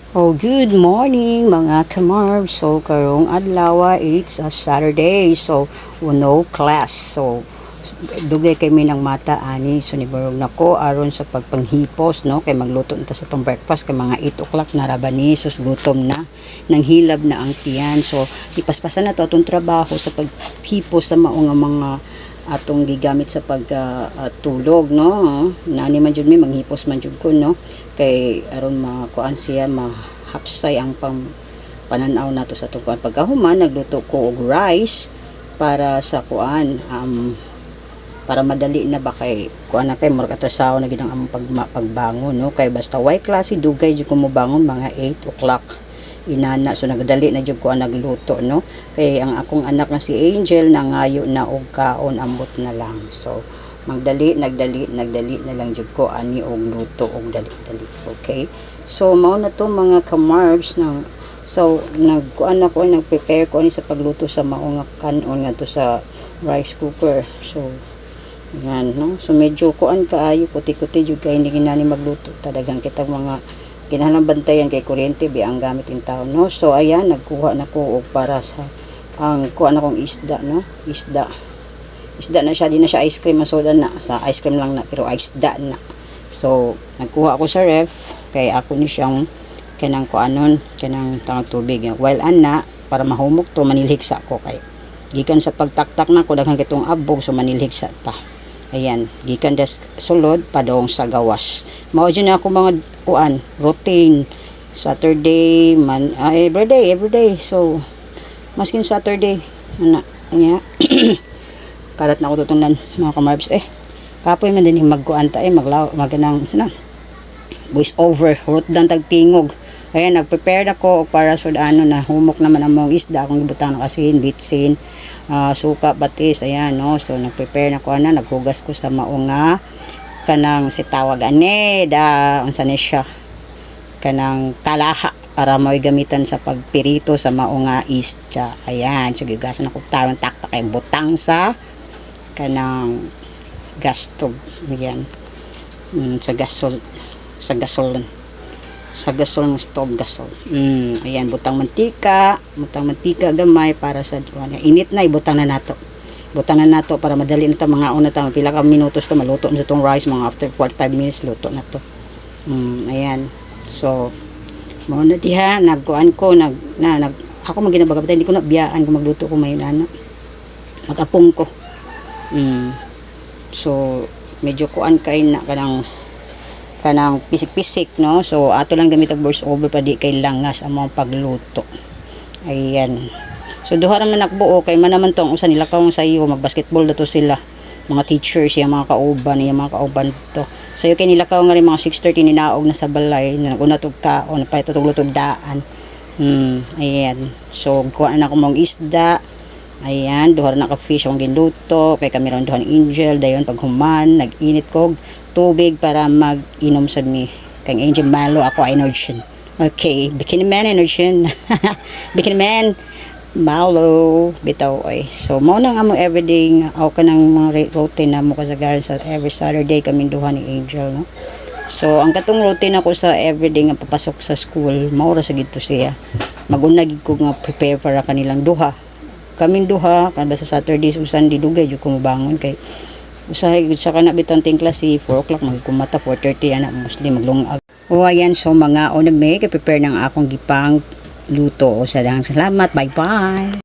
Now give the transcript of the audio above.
Oh, good morning mga kamarb. So, karong adlaw it's a Saturday. So, no class. So, dugay kami ng mata ani. So, nibarog nako aron sa pagpanghipos, no? Kay magluto nta sa tong breakfast kay mga 8 o'clock na rabani. So, gutom na. Nang hilab na ang tiyan. So, ipaspasan na to atong trabaho sa paghipos sa maong mga atong gigamit sa pagtulog, no? Nani man jud mi manghipos man jud ko, no? Kay aron makuan siya mahapsay ang pananaw nato sa tukuan. Pagkahuman nagluto ko og rice para sa kuan, para madali na ba kay kuan na kay murag atrasaw na gid ang among pagbangon, no? Kay basta way klase dugay jud ko mo bangon mga 8 o'clock inana. So nagdali na jud ko ang nagluto, no? Kay ang akong anak na si Angel nangayo na og kaon, ambot na lang. So nagdali na lang jud ko ani og luto og dali. Okay, so mao na to mga kamarbs na. So nagkuan ako, nagprepare ko ani sa pagluto sa mao nga kanon nga to sa rice cooker. So yan, no? So medyo kuan kaayo, kuti-kuti jud kay hindi ginani magluto, talagang kitang mga kinahanglan bantayan kay kuryente bi ang gamit in tao, no? So ayan, nagkuha na ko og para sa ang kuha na kong isda, no? Isda na siya, di na siya ice cream, soda na, sa ice cream lang na pero isda na. So nagkuha ako sa ref kay ako ni siyang kanang kuanon, kanang tangog tubig while ana para mahumok to manilhigsa ko kay gikan sa pagtaktak na ko daghang kitong abog, so manilhigsa ta. Ayan, gikan des sulod padong sa gawas. Mao jud na ako mga kuan routine Saturday man, everyday. So maskin Saturday ana nya karat na ako tutunan mga kamarbs. Kapoy man din magkuan ta maganang sana voice over rot dan tagtingog. Ayan, nagprepare ako para sa ano na humok naman ang mga isda akong gibutang na kasin, bitsin, suka, batis, ayan, no? So nagprepare na ko na, naghugas ko sa maunga kanang sitawag da unsa ni siya kanang kalaha para may gamitan sa pagpirito sa maunga isda. Ayan, so gigasan ako tarong taktak kay butang sa kanang gas stove. Ayan, sa gasol ng stove gasol. Ayan, butang mantika gamay para sa init na, ibutang na nato para madali na ta mga una ta pila ka minutos to maluto na tong rice, mga after 45 minutes luto na to. Ayan, so mao na diha nagkuan ko ako maginabagabay, hindi ko na biyaan kung magluto ko mayon ana magapong ko. So medyo kuan kay na kanang pisik-pisik, no? So ato lang gamit ang voice over pa di kay langas ang mga pagluto. Ayan, so duha ra man nakbuo kay man naman tong usa nila kaong sayo magbasketball dato sila mga teachers, yung mga kauban to. Sayo kay nila kaong nga mga 6:30 ninaog na sa balay una tug kaon pa ito luto daan. Ayan, so kuha na ko mong isda. Ayan, duha na ka fish ang giluto kay kami ron duha ni Angel. Dayon paghuman nag-init kog tubig para mag-inom sa mi kay Angel malo, ako energy. Okay, bikini man energy. Bikini man malo bitaw oy. So mao nang among everyday ako kanang mga routine na mo kasagaran sa every Saturday kami duha ni Angel, no? So ang katong routine ako sa everyday nga papasok sa school mao ra sa gito siya. Magunag ko nga prepare para kanilang duha. Kaming duha kan sa Saturdays ug Sunday dugay jud ko mabangon kay usahay sa kana bitang ting klase 4 o'clock magkumata 4:30 ana mostly maglungag. Ayan, so mga on me kay prepare ng akong gipang luto. O sa dahang salamat, bye bye.